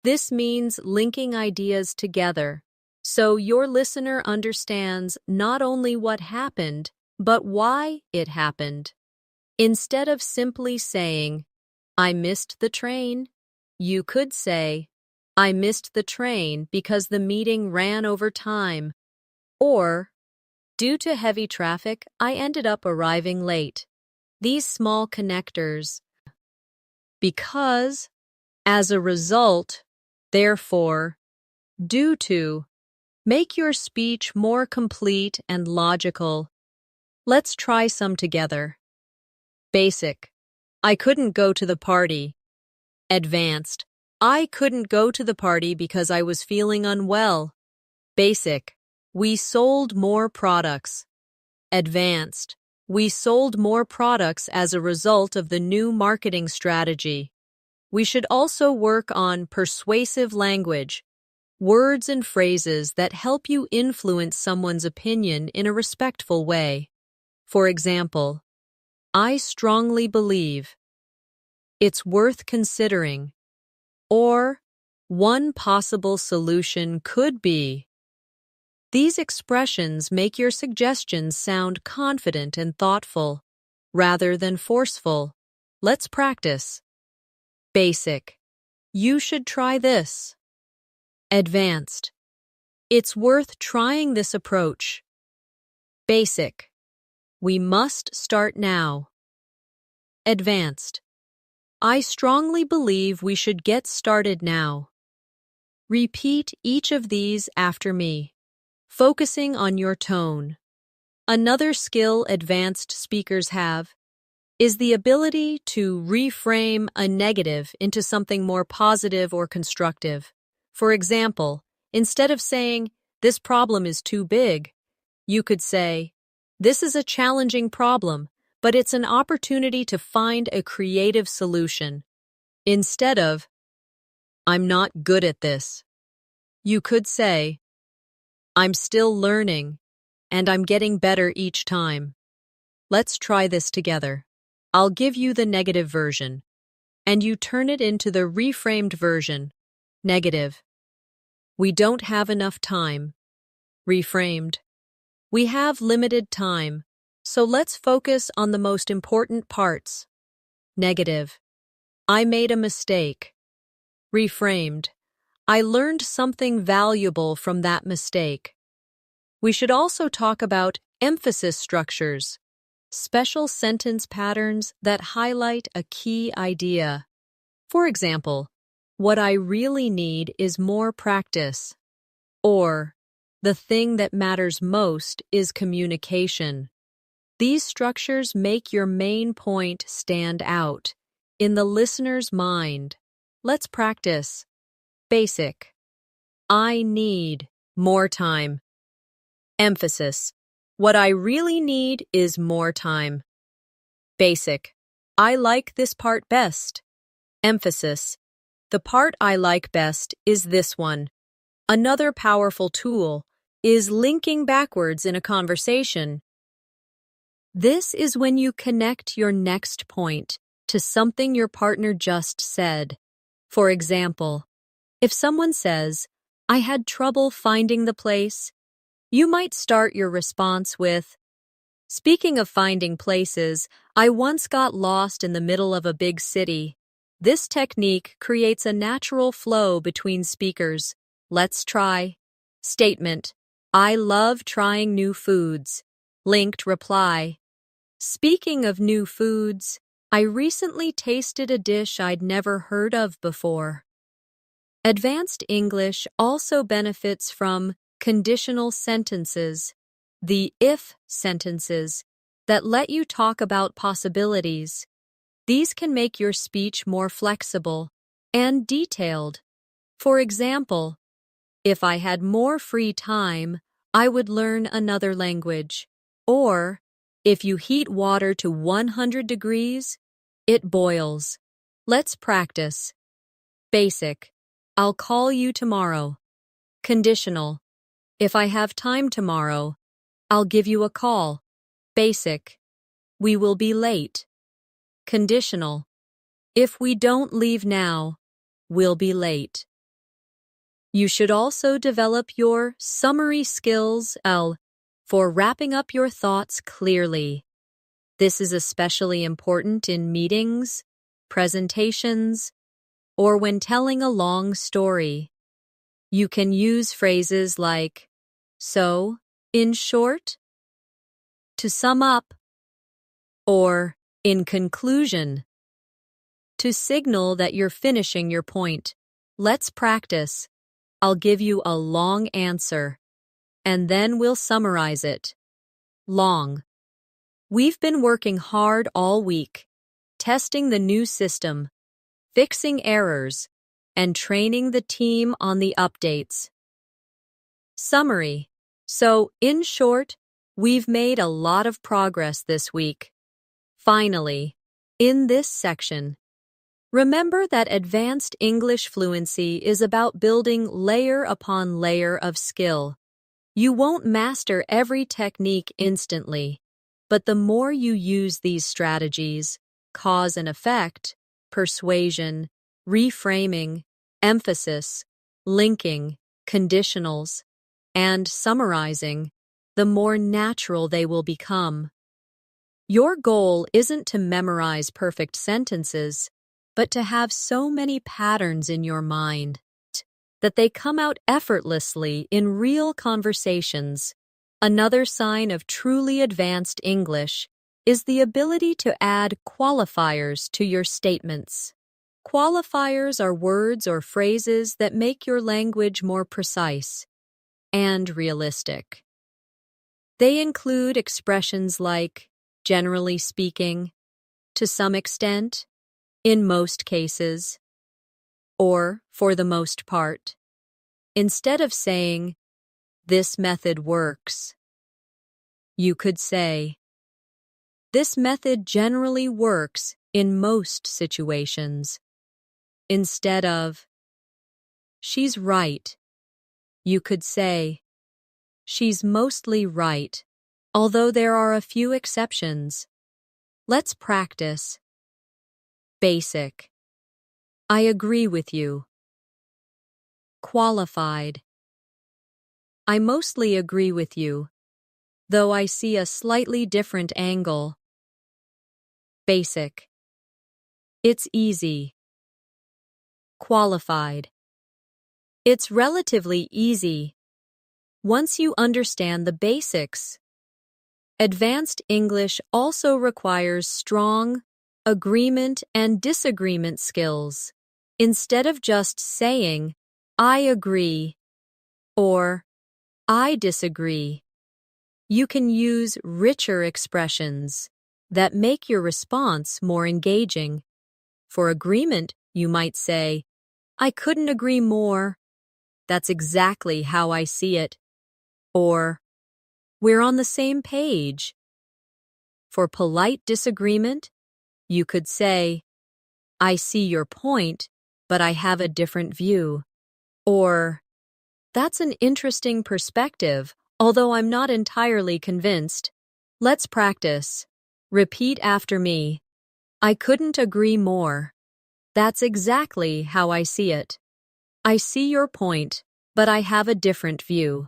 This means linking ideas together, so your listener understands not only what happened, but why it happened. Instead of simply saying, I missed the train, you could say, I missed the train because the meeting ran over time, or, due to heavy traffic, I ended up arriving late. These small connectors. Because, as a result, therefore, due to, make your speech more complete and logical. Let's try some together. Basic. I couldn't go to the party. Advanced. I couldn't go to the party because I was feeling unwell. Basic. We sold more products. Advanced. We sold more products as a result of the new marketing strategy. We should also work on persuasive language, words and phrases that help you influence someone's opinion in a respectful way. For example, I strongly believe. It's worth considering. Or, one possible solution could be. These expressions make your suggestions sound confident and thoughtful, rather than forceful. Let's practice. Basic. You should try this. Advanced. It's worth trying this approach. Basic. We must start now. Advanced. I strongly believe we should get started now. Repeat each of these after me, focusing on your tone. Another skill advanced speakers have is the ability to reframe a negative into something more positive or constructive. For example, instead of saying, this problem is too big, you could say, this is a challenging problem, but it's an opportunity to find a creative solution. Instead of, I'm not good at this, you could say, I'm still learning, and I'm getting better each time. Let's try this together. I'll give you the negative version, and you turn it into the reframed version. Negative. We don't have enough time. Reframed. We have limited time, so let's focus on the most important parts. Negative. I made a mistake. Reframed. I learned something valuable from that mistake. We should also talk about emphasis structures, special sentence patterns that highlight a key idea. For example, what I really need is more practice. Or, the thing that matters most is communication. These structures make your main point stand out in the listener's mind. Let's practice. Basic. I need more time. Emphasis. What I really need is more time. Basic. I like this part best. Emphasis. The part I like best is this one. Another powerful tool is linking backwards in a conversation. This is when you connect your next point to something your partner just said. For example, if someone says, I had trouble finding the place, you might start your response with, speaking of finding places, I once got lost in the middle of a big city. This technique creates a natural flow between speakers. Let's try. Statement. I love trying new foods. Linked reply. Speaking of new foods, I recently tasted a dish I'd never heard of before. Advanced English also benefits from conditional sentences, the if sentences, that let you talk about possibilities. These can make your speech more flexible and detailed. For example, if I had more free time, I would learn another language. Or, if you heat water to 100 degrees, it boils. Let's practice. Basic. I'll call you tomorrow. Conditional. If I have time tomorrow, I'll give you a call. Basic. We will be late. Conditional. If we don't leave now, we'll be late. You should also develop your summary skills for wrapping up your thoughts clearly. This is especially important in meetings, presentations, or when telling a long story. You can use phrases like, so, in short, to sum up, or in conclusion, to signal that you're finishing your point. Let's practice. I'll give you a long answer, and then we'll summarize it. Long. We've been working hard all week, testing the new system, fixing errors, and training the team on the updates. Summary. So, in short, we've made a lot of progress this week. Finally, in this section, remember that advanced English fluency is about building layer upon layer of skill. You won't master every technique instantly, but the more you use these strategies, cause and effect, persuasion, reframing, emphasis, linking, conditionals, and summarizing, the more natural they will become. Your goal isn't to memorize perfect sentences, but to have so many patterns in your mind that they come out effortlessly in real conversations. Another sign of truly advanced English is the ability to add qualifiers to your statements. Qualifiers are words or phrases that make your language more precise and realistic. They include expressions like, generally speaking, to some extent, in most cases, or for the most part. Instead of saying, this method works, you could say, this method generally works in most situations. Instead of, she's right, you could say, She's mostly right, although there are a few exceptions. Let's practice. Basic. I agree with you. Qualified. I mostly agree with you, though I see a slightly different angle. Basic. It's easy. Qualified. It's relatively easy once you understand the basics. Advanced English also requires strong agreement and disagreement skills. Instead of just saying, I agree, or I disagree, you can use richer expressions that make your response more engaging. For agreement, you might say, I couldn't agree more. That's exactly how I see it. Or, we're on the same page. For polite disagreement, you could say, I see your point, but I have a different view. Or, that's an interesting perspective, although I'm not entirely convinced. Let's practice. Repeat after me. I couldn't agree more. That's exactly how I see it. I see your point, but I have a different view.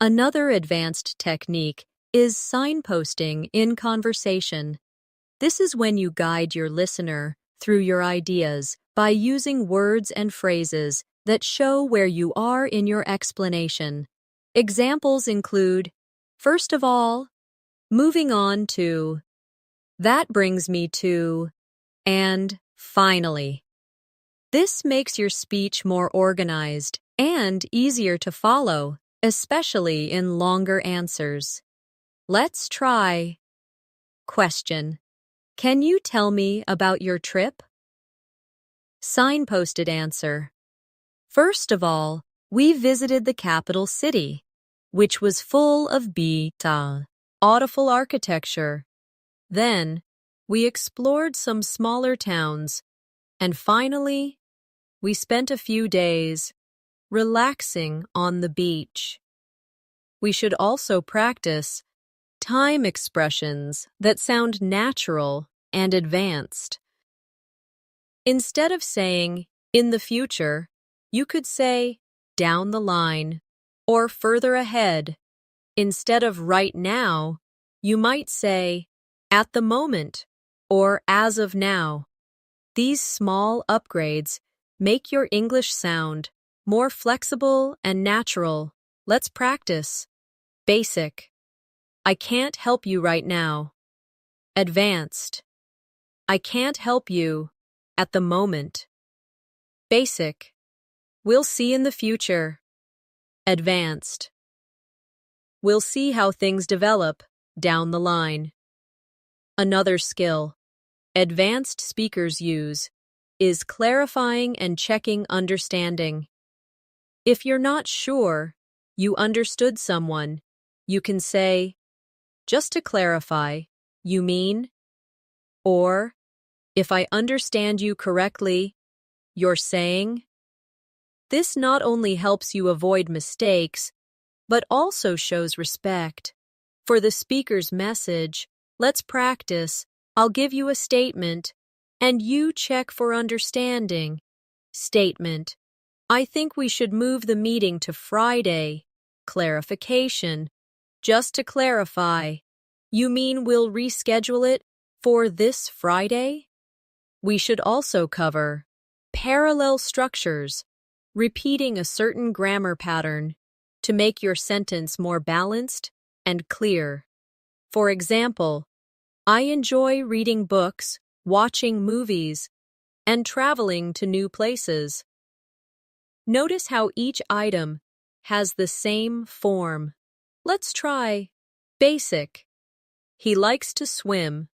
Another advanced technique is signposting in conversation. This is when you guide your listener through your ideas by using words and phrases that show where you are in your explanation. Examples include, first of all, moving on to, that brings me to, and finally. This makes your speech more organized and easier to follow, especially in longer answers. Let's try. Question. Can you tell me about your trip? Signposted answer. First of all, we visited the capital city, which was full of beautiful architecture. Then, we explored some smaller towns, and finally, we spent a few days relaxing on the beach. We should also practice time expressions that sound natural and advanced. Instead of saying, in the future, you could say, down the line, or further ahead. Instead of right now, you might say, at the moment, or as of now. These small upgrades make your English sound more flexible and natural. Let's practice. Basic. I can't help you right now. Advanced. I can't help you at the moment. Basic. We'll see in the future. Advanced. We'll see how things develop down the line. Another skill advanced speakers use is clarifying and checking understanding. If you're not sure you understood someone, you can say, just to clarify, you mean? Or, if I understand you correctly, you're saying? This not only helps you avoid mistakes, but also shows respect. For the speaker's message, let's practice. I'll give you a statement, and you check for understanding. Statement. I think we should move the meeting to Friday. Clarification. Just to clarify, you mean we'll reschedule it for this Friday? We should also cover parallel structures, repeating a certain grammar pattern to make your sentence more balanced and clear. For example, I enjoy reading books, watching movies, and traveling to new places. Notice how each item has the same form. Let's try basic. He likes to swim,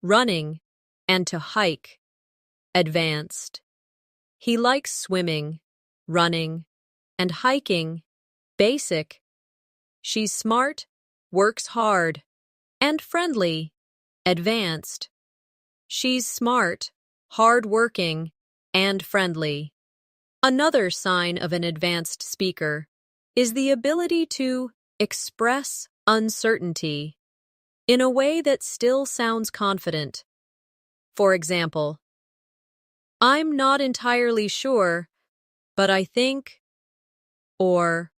running, and to hike. Advanced. He likes swimming, running, and hiking. Basic. She's smart, works hard, and friendly. Advanced. She's smart, hard-working, and friendly. Another sign of an advanced speaker is the ability to express uncertainty in a way that still sounds confident. For example, I'm not entirely sure, but I think, or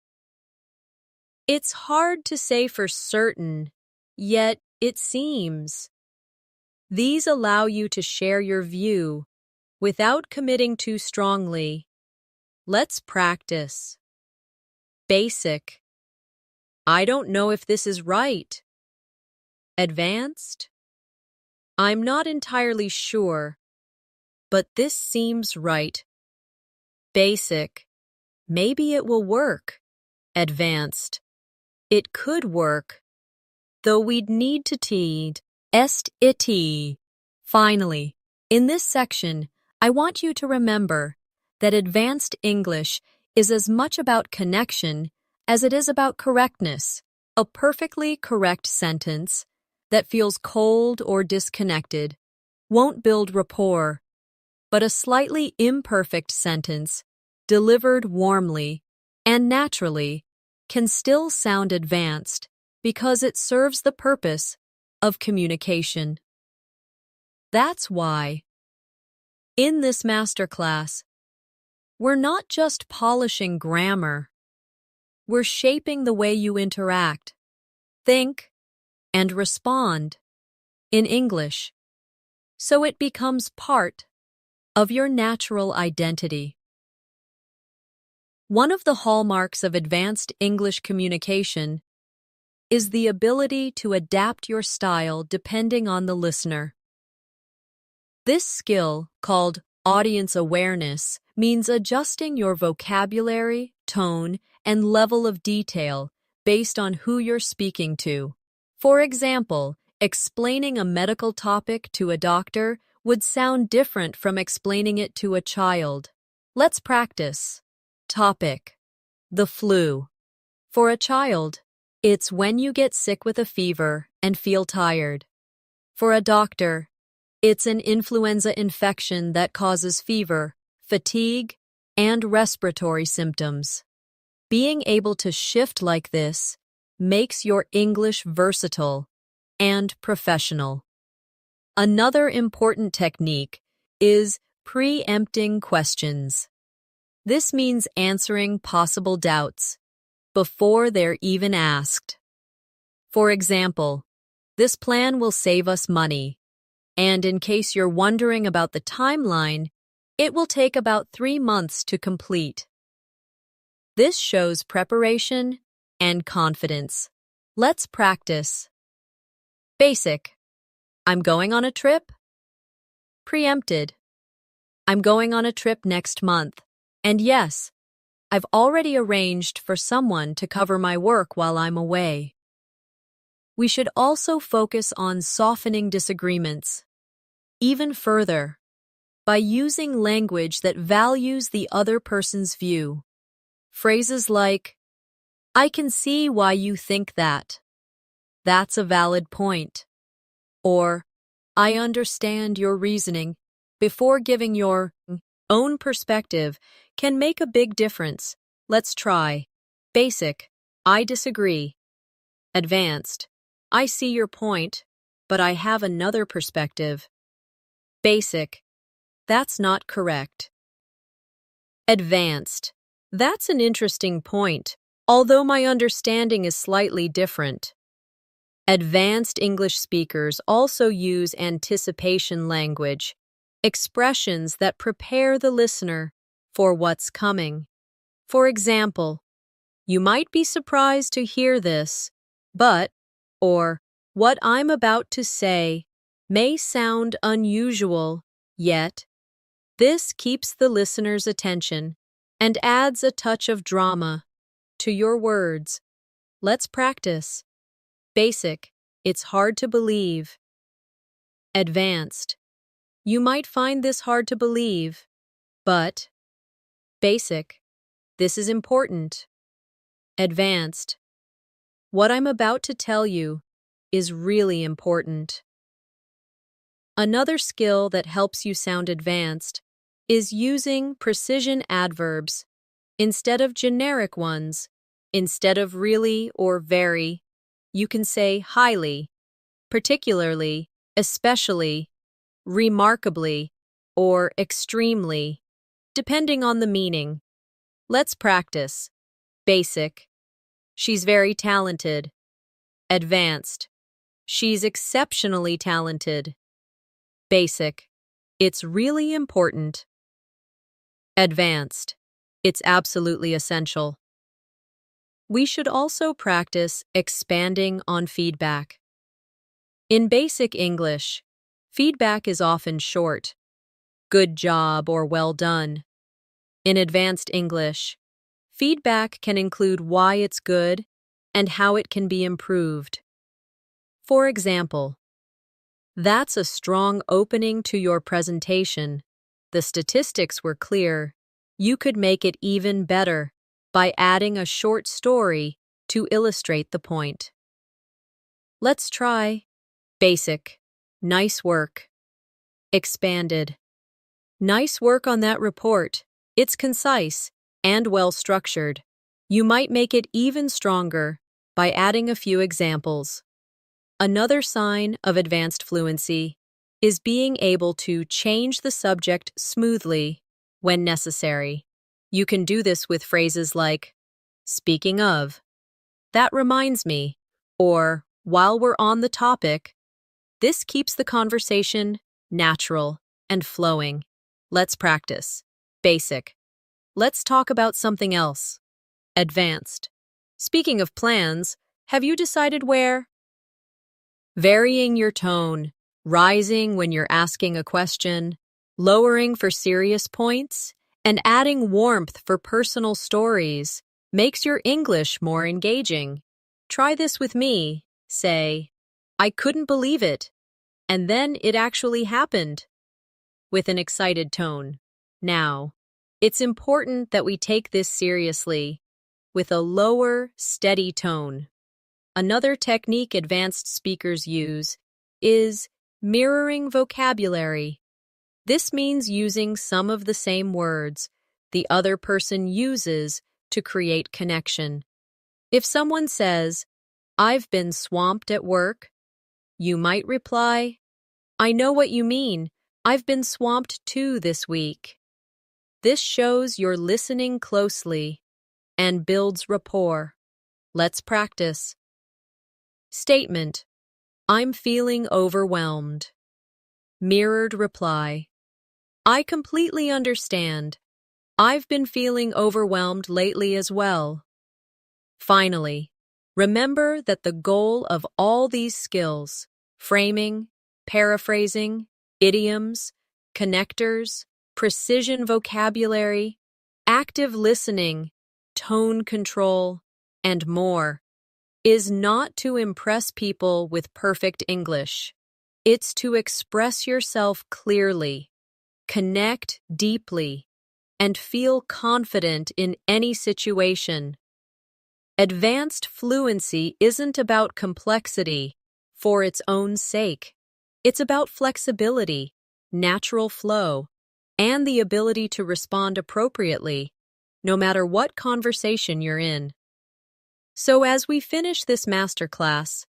it's hard to say for certain, yet it seems. These allow you to share your view without committing too strongly. Let's practice. Basic. I don't know if this is right. Advanced. I'm not entirely sure, but this seems right. Basic. Maybe it will work. Advanced. It could work, though we'd need to est. Finally, in this section, I want you to remember that advanced English is as much about connection as it is about correctness. A perfectly correct sentence that feels cold or disconnected won't build rapport, but a slightly imperfect sentence, delivered warmly and naturally, can still sound advanced because it serves the purpose of communication. That's why, in this masterclass, we're not just polishing grammar, we're shaping the way you interact, think, and respond in English, so it becomes part of your natural identity. One of the hallmarks of advanced English communication is the ability to adapt your style depending on the listener. This skill, called audience awareness, means adjusting your vocabulary, tone, and level of detail based on who you're speaking to. For example, explaining a medical topic to a doctor would sound different from explaining it to a child. Let's practice. Topic: the flu. For a child, it's when you get sick with a fever and feel tired. For a doctor, it's an influenza infection that causes fever, fatigue, and respiratory symptoms. Being able to shift like this makes your English versatile and professional. Another important technique is preempting questions. This means answering possible doubts before they're even asked. For example, this plan will save us money, and in case you're wondering about the timeline, it will take about 3 months to complete. This shows preparation and confidence. Let's practice. Basic. I'm going on a trip. Preempted. I'm going on a trip next month. And yes, I've already arranged for someone to cover my work while I'm away. We should also focus on softening disagreements even further by using language that values the other person's view. Phrases like, I can see why you think that. That's a valid point. Or, I understand your reasoning before giving your own perspective can make a big difference. Let's try. Basic. I disagree. Advanced. I see your point, but I have another perspective. Basic. That's not correct. Advanced. That's an interesting point, although my understanding is slightly different. Advanced English speakers also use anticipation language, expressions that prepare the listener for what's coming. For example, you might be surprised to hear this, but, or, what I'm about to say may sound unusual, yet, this keeps the listener's attention and adds a touch of drama to your words. Let's practice. Basic. It's hard to believe. Advanced. You might find this hard to believe, but. Basic. This is important. Advanced. What I'm about to tell you is really important. Another skill that helps you sound advanced is using precision adverbs instead of generic ones Instead of really or very, you can say highly, particularly, especially, remarkably, or extremely, depending on the meaning. Let's practice. Basic. She's very talented. Advanced. She's exceptionally talented. Basic. It's really important. Advanced. It's absolutely essential. We should also practice expanding on feedback. In basic English, feedback is often short, good job or well done. In advanced English, feedback can include why it's good and how it can be improved. For example, that's a strong opening to your presentation. The statistics were clear. You could make it even better by adding a short story to illustrate the point. Let's try basic. Nice work. Expanded. Nice work on that report. It's concise and well-structured. You might make it even stronger by adding a few examples. Another sign of advanced fluency is being able to change the subject smoothly when necessary. You can do this with phrases like, speaking of, that reminds me, or while we're on the topic. This keeps the conversation natural and flowing. Let's practice. Basic. Let's talk about something else. Advanced. Speaking of plans, have you decided where? Varying your tone, rising when you're asking a question, lowering for serious points, and adding warmth for personal stories makes your English more engaging. Try this with me. Say, I couldn't believe it, and then it actually happened, with an excited tone. Now, it's important that we take this seriously, with a lower, steady tone. Another technique advanced speakers use is mirroring vocabulary. This means using some of the same words the other person uses to create connection. If someone says, I've been swamped at work, you might reply, I know what you mean. I've been swamped too this week. This shows you're listening closely and builds rapport. Let's practice. Statement. I'm feeling overwhelmed. Mirrored reply. I completely understand. I've been feeling overwhelmed lately as well. Finally, remember that the goal of all these skills, framing, paraphrasing, idioms, connectors, precision vocabulary, active listening, tone control, and more, is not to impress people with perfect English. It's to express yourself clearly, connect deeply, and feel confident in any situation. Advanced fluency isn't about complexity for its own sake. It's about flexibility, natural flow, and the ability to respond appropriately, no matter what conversation you're in. So as we finish this masterclass,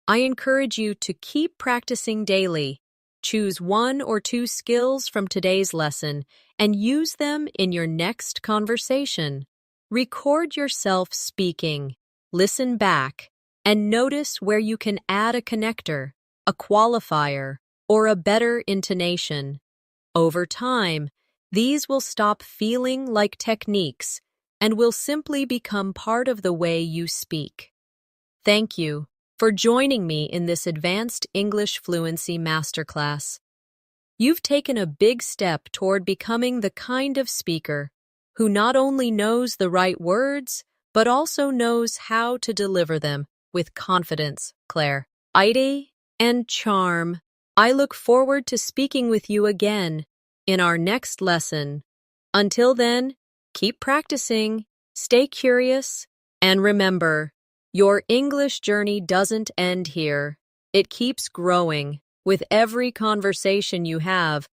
I encourage you to keep practicing daily. Choose one or two skills from today's lesson and use them in your next conversation. Record yourself speaking, listen back, and notice where you can add a connector, a qualifier, or a better intonation. Over time, these will stop feeling like techniques and will simply become part of the way you speak. Thank you for joining me in this advanced English fluency masterclass. You've taken a big step toward becoming the kind of speaker who not only knows the right words, but also knows how to deliver them with confidence, clarity, and charm. I look forward to speaking with you again in our next lesson. Until then, keep practicing, stay curious, and remember, your English journey doesn't end here. It keeps growing with every conversation you have